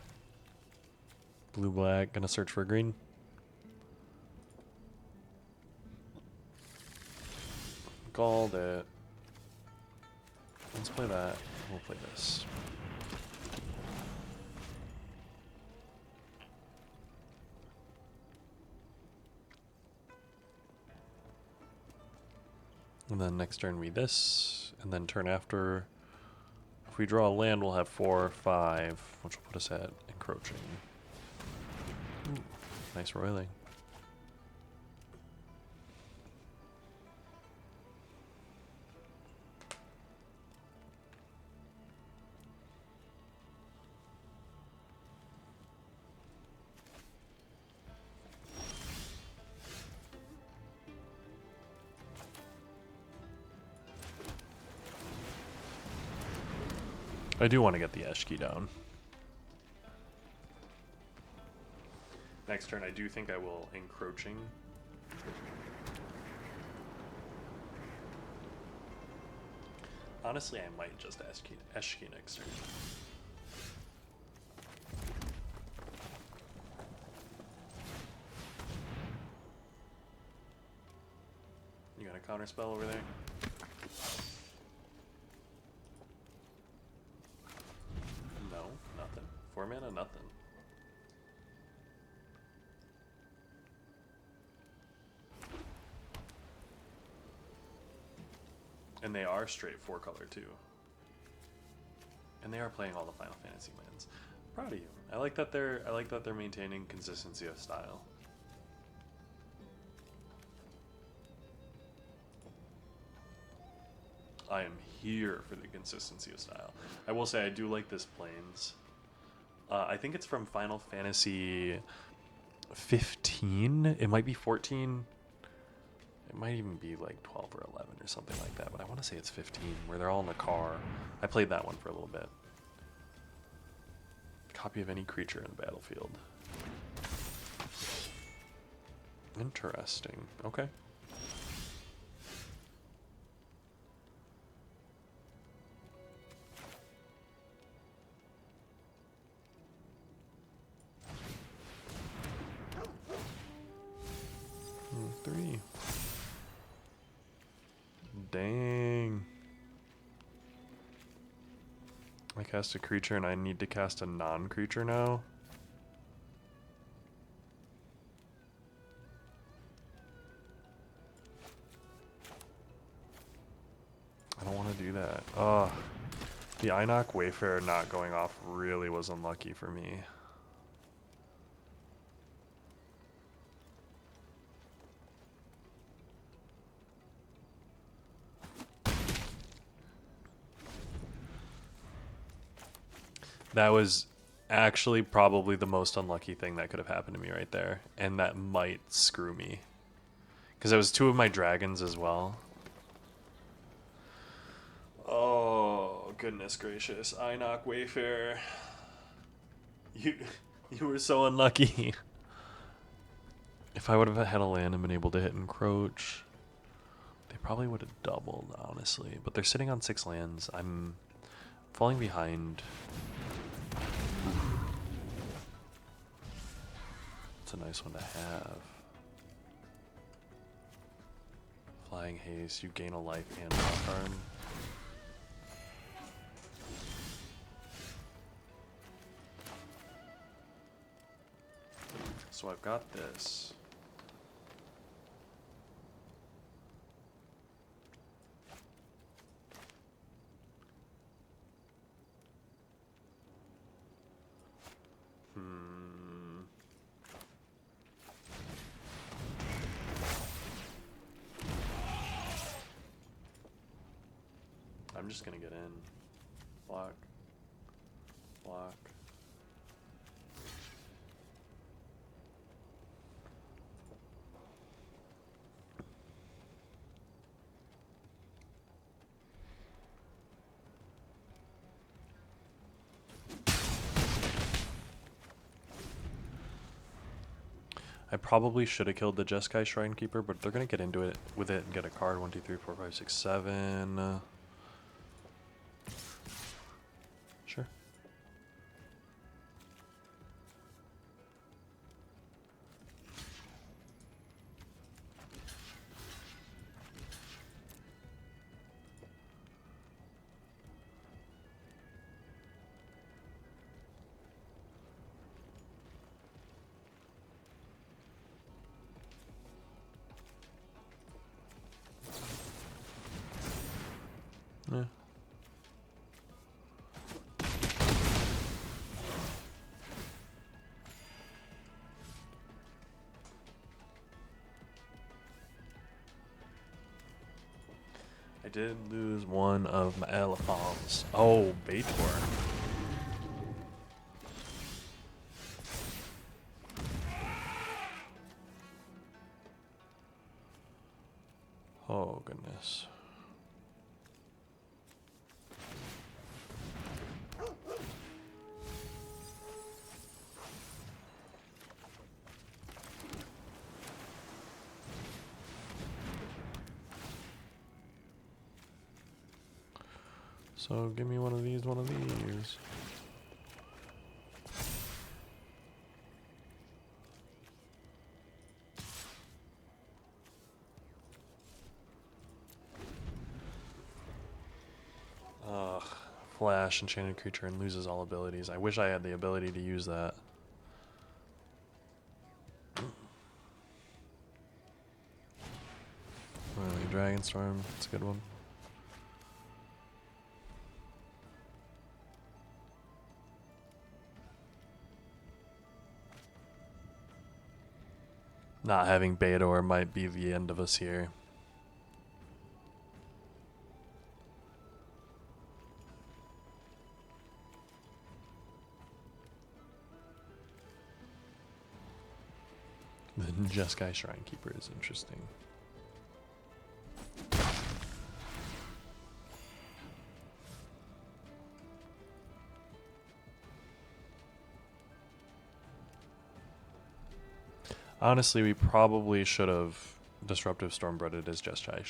Blue black, gonna search for green. Called it. Let's play that. We'll play this. And then next turn we this, and then turn after, if we draw a land, we'll have 4 or 5, which will put us at encroaching. Ooh, nice roiling. I do want to get the Eshki down. Next turn, I do think I will encroaching. Honestly, I might just Eshki next turn. You got a counter spell over there? No, nothing. 4 mana, nothing. And they are straight 4 color too. And they are playing all the Final Fantasy lands. Proud of you. I like that they're maintaining consistency of style. I am here for the consistency of style. I will say I do like this Plains. I think it's from Final Fantasy 15. It might be 14. It might even be like 12 or 11 or something like that, but I want to say it's 15, where they're all in the car. I played that one for a little bit. Copy of any creature in the battlefield. Interesting. Okay. Three. Dang. I cast a creature and I need to cast a non-creature now. I don't want to do that. Ugh. The Einok Wayfarer not going off really was unlucky for me. That was actually probably the most unlucky thing that could have happened to me right there. And that might screw me. Because that was 2 of my dragons as well. Oh, goodness gracious. Einok Wayfarer. You were so unlucky. If I would have had a land and been able to hit encroach, they probably would have doubled, honestly. But they're sitting on 6 lands. I'm falling behind. It's a nice one to have. Flying haste, you gain a life and draw a card. So I've got this. I'm just gonna get in. Block. Block. I probably should have killed the Jeskai Shrine Keeper, but they're gonna get into it with it and get a card. 1, 2, 3, 4, 5, 6, 7. Sure. did lose one of my elephants. Oh, Baitor. Oh, goodness. So give me one of these, one of these. Ugh. Flash, enchanted creature, and loses all abilities. I wish I had the ability to use that. Really, Dragonstorm, it's a good one. Not having Baitor might be the end of us here. The Jeskai Shrinekeeper is interesting. Honestly, we probably should have Disruptive Stormbreaded as Jeskai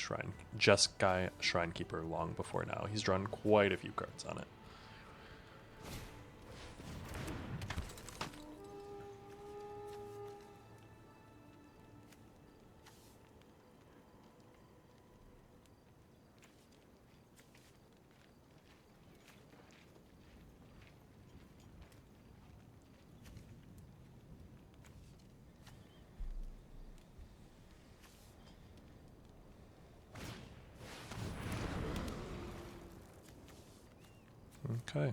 Shrinekeeper long before now. He's drawn quite a few cards on it. Okay.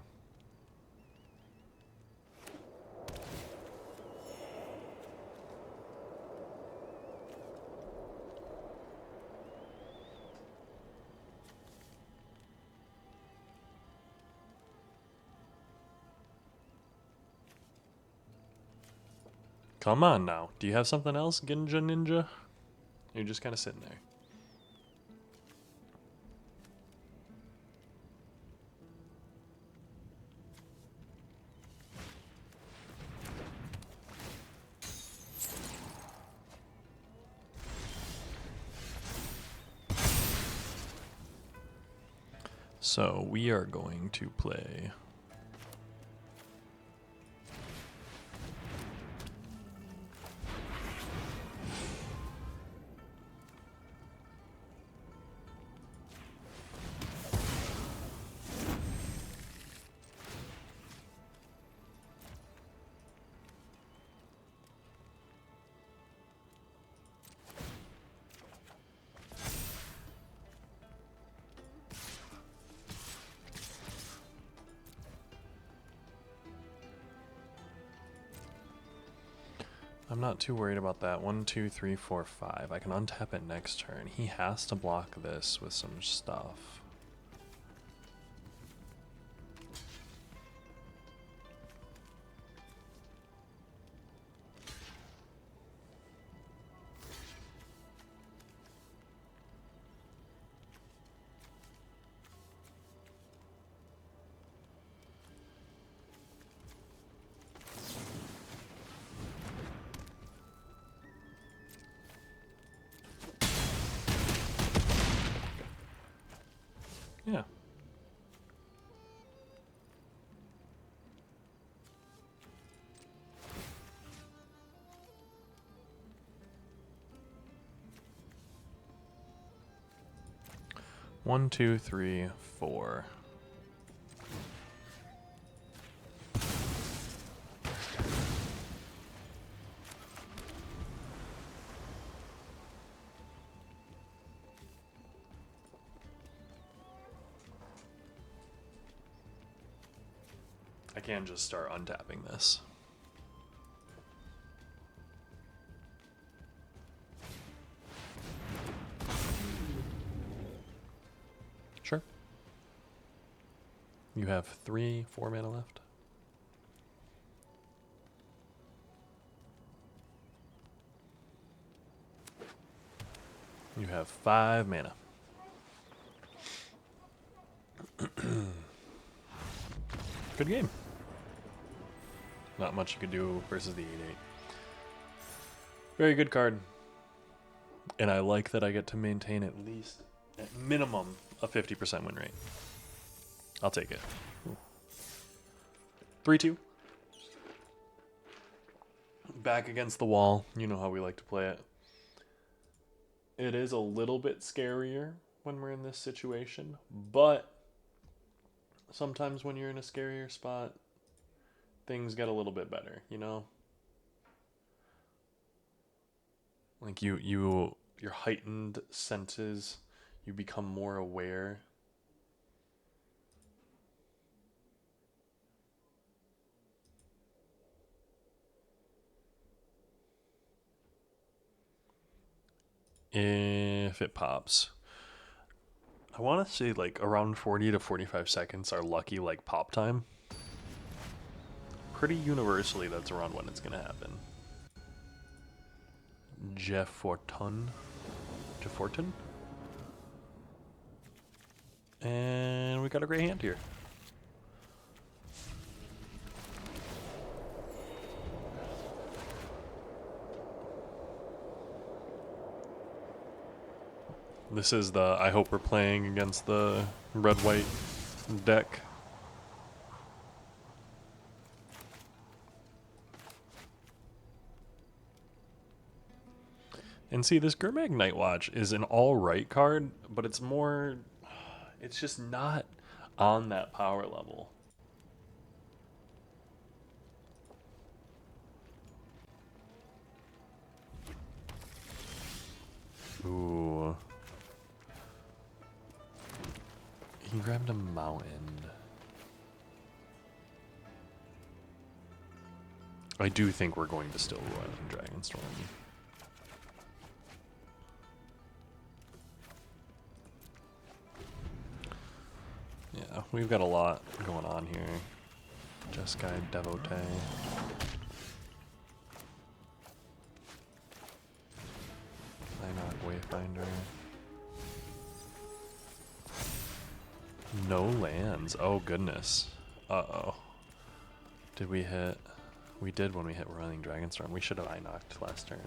Come on now. Do you have something else, Ginja Ninja? You're just kind of sitting there. So we are going to play I'm not too worried about that. 1, 2, 3, 4, 5. I can untap it next turn. He has to block this with some stuff. Yeah. One, two, three, four. I can't just start untapping this. You have 4 mana left. You have 5 mana. Good game. Not much you could do versus the 8-8. Very good card. And I like that I get to maintain at least, at minimum, a 50% win rate. I'll take it. 3-2. Back against the wall. You know how we like to play it. It is a little bit scarier when we're in this situation, but sometimes when you're in a scarier spot, things get a little bit better, you know? Like your heightened senses, you become more aware. If it pops. I want to say like around 40 to 45 seconds are lucky like pop time. Pretty universally that's around when it's going to happen. Jefforton. And we got a great hand here. This is the, I hope we're playing against the red-white deck. And see, this Gurmag Nightwatch is an alright card, but it's more, it's just not on that power level. Ooh. He grabbed a mountain. I do think we're going to still run Dragonstorm. Yeah, we've got a lot going on here. Jeskai, Devotee. Lineup, Wayfinder. No lands. Oh, goodness. Uh-oh. Did we hit? We did when we hit Running Dragonstorm. We should have eye-knocked last turn.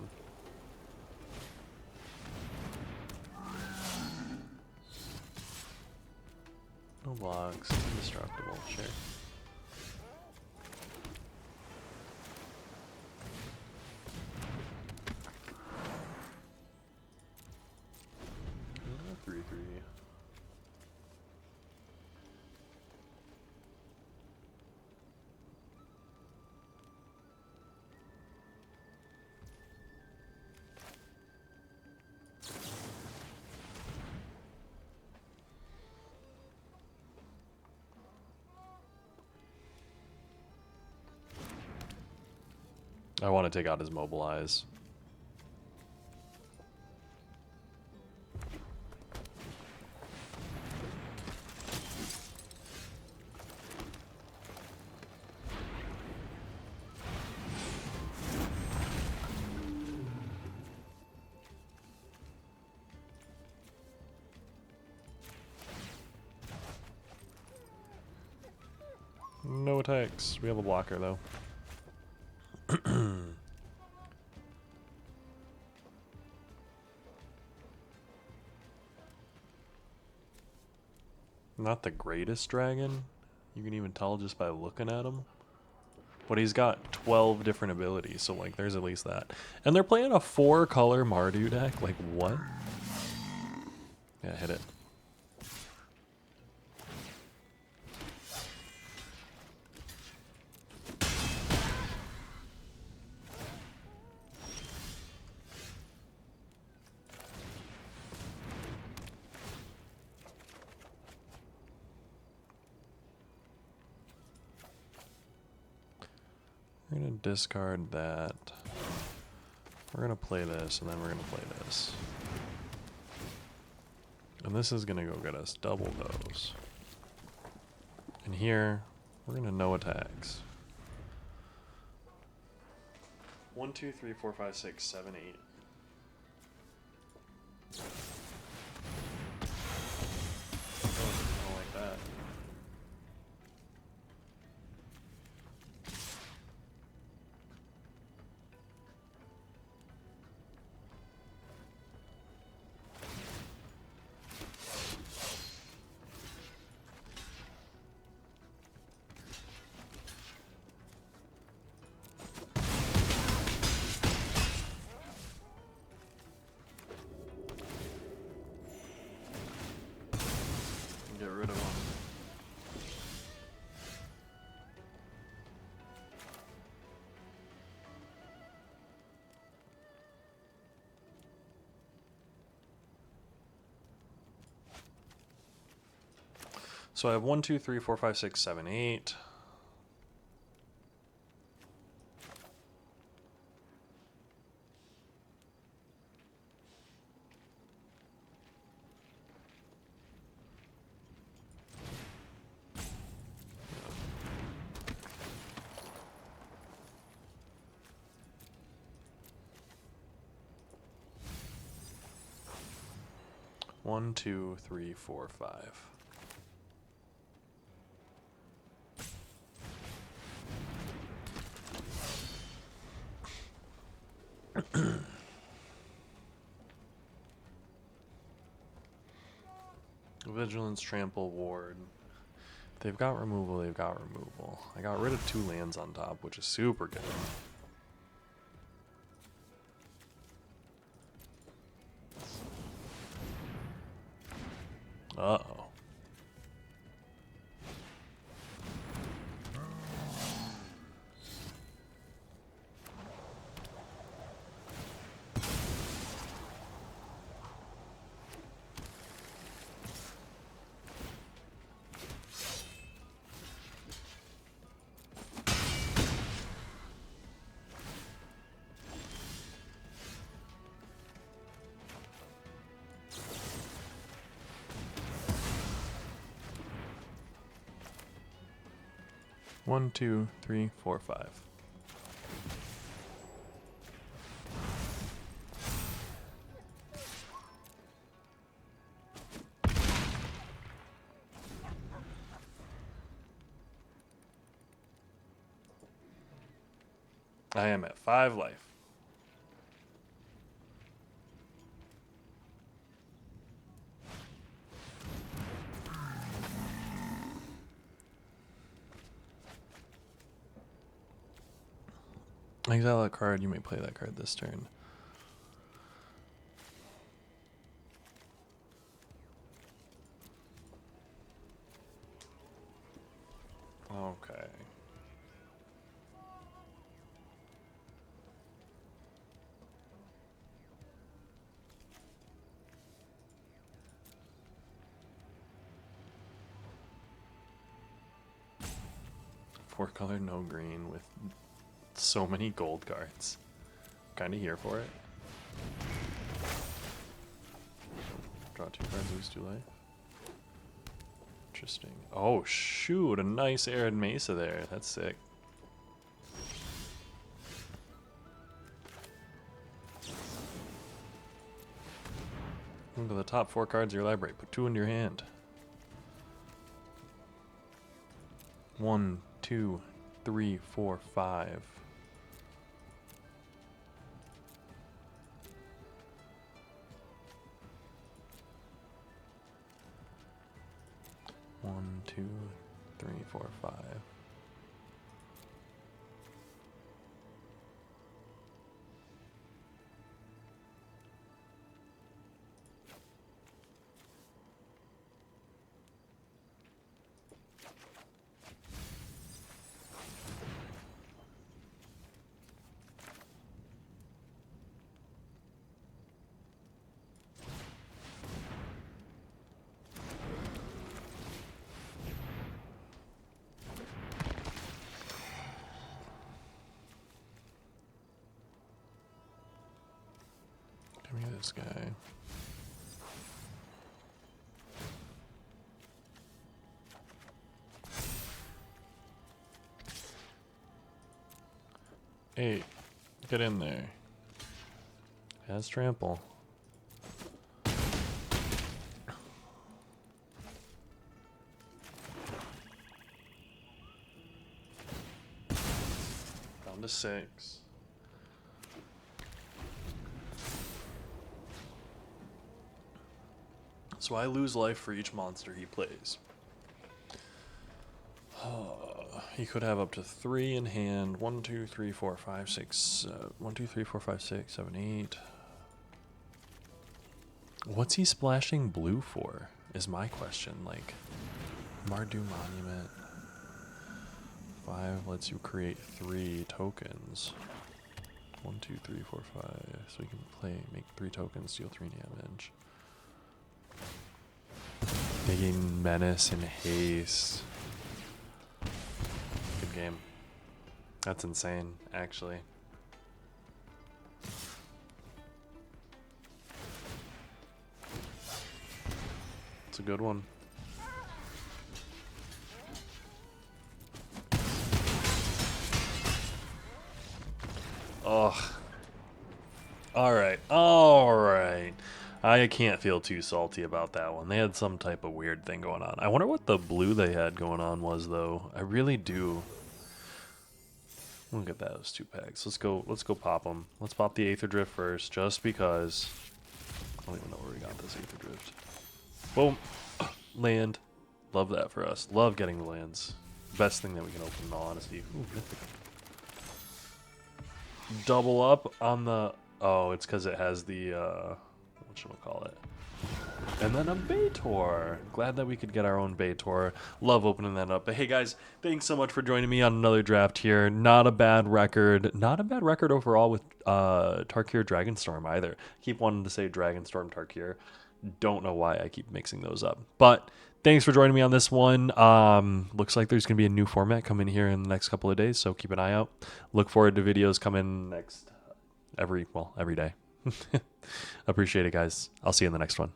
No blocks. Indestructible. Sure. I want to take out his Mobilize. No attacks. We have a blocker though. Not the greatest dragon. You can even tell just by looking at him. But he's got 12 different abilities, so like there's at least that. And they're playing a 4-color Mardu deck. Like what? Yeah, hit it. We're going to discard that. We're going to play this, and then we're going to play this. And this is going to go get us double those. And here, we're gonna no attacks. 1, 2, 3, 4, 5, 6, 7, 8. I don't like that. Get rid of them. So I have 1, 2, 3, 4, 5, 6, 7, 8. One, two, three, four, five. Vigilance, Trample, Ward. If they've got removal, they've got removal. I got rid of 2 lands on top, which is super good. Uh-oh. One, two, three, four, five. I am at 5 life. Exile that card, you may play that card this turn. Okay. Four color, no green with so many gold cards. Kinda here for it. Draw 2 cards, lose 2 life. Interesting. Oh shoot, a nice Arid Mesa there. That's sick. Look at the top 4 cards of your library. Put 2 in your hand. 1, 2, 3, 4, 5. One, two, three, four, 5. Give me this guy. 8. Get in there. Has trample. Down to 6. So I lose life for each monster he plays. He could have up to 3 in hand. 1, 2, 3, 4, 5, 6. 1, 2, 3, 4, 5, 6, 7, 8. What's he splashing blue for? Is my question. Like, Mardu Monument. 5 lets you create 3 tokens. 1, 2, 3, 4, 5. So you can make 3 tokens, deal 3 damage. Making Menace and Haste. Good game. That's insane, actually. It's a good one. Ugh. Alright, alright. I can't feel too salty about that one. They had some type of weird thing going on. I wonder what the blue they had going on was, though. I really do. Look at those 2 packs. Let's go pop them. Let's pop the Aether Drift first, just because. I don't even know where we got this Aether Drift. Boom. Land. Love that for us. Love getting the lands. Best thing that we can open, in all honesty. Ooh, mythical. Double up on the... Oh, it's because it has the... whatchamacallit. And then a Baitor. Glad that we could get our own Baitor. Love opening that up. But hey guys, thanks so much for joining me on another draft here. Not a bad record. Not a bad record overall with Tarkir Dragonstorm either. Keep wanting to say Dragonstorm Tarkir. Don't know why I keep mixing those up. But thanks for joining me on this one. Looks like there's going to be a new format coming here in the next couple of days, so keep an eye out. Look forward to videos coming every day. Appreciate it, guys. I'll see you in the next one.